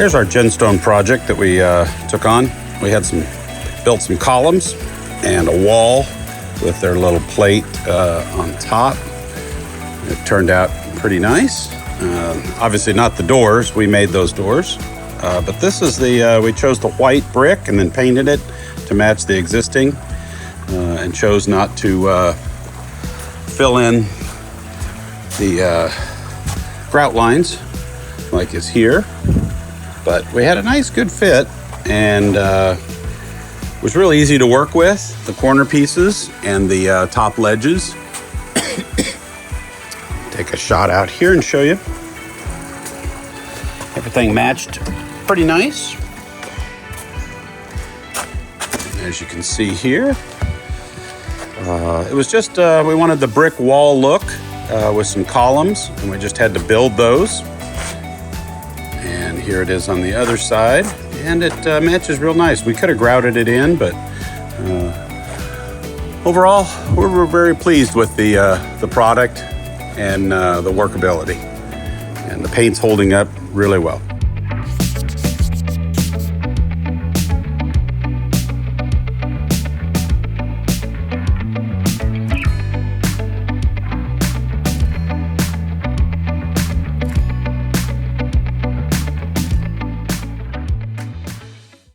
Here's our GenStone project that we took on. We had built some columns and a wall with their little plate on top. It turned out pretty nice. Obviously not the doors, we made those doors. But this is we chose the white brick and then painted it to match the existing and chose not to fill in the grout lines like is here. But we had a nice good fit and it was really easy to work with, the corner pieces and the top ledges. Take a shot out here and show you. Everything matched pretty nice. As you can see here, it was just, we wanted the brick wall look with some columns, and we just had to build those. And here it is on the other side, and it matches real nice. We could have grouted it in, but overall, we're very pleased with the product and the workability. And the paint's holding up really well.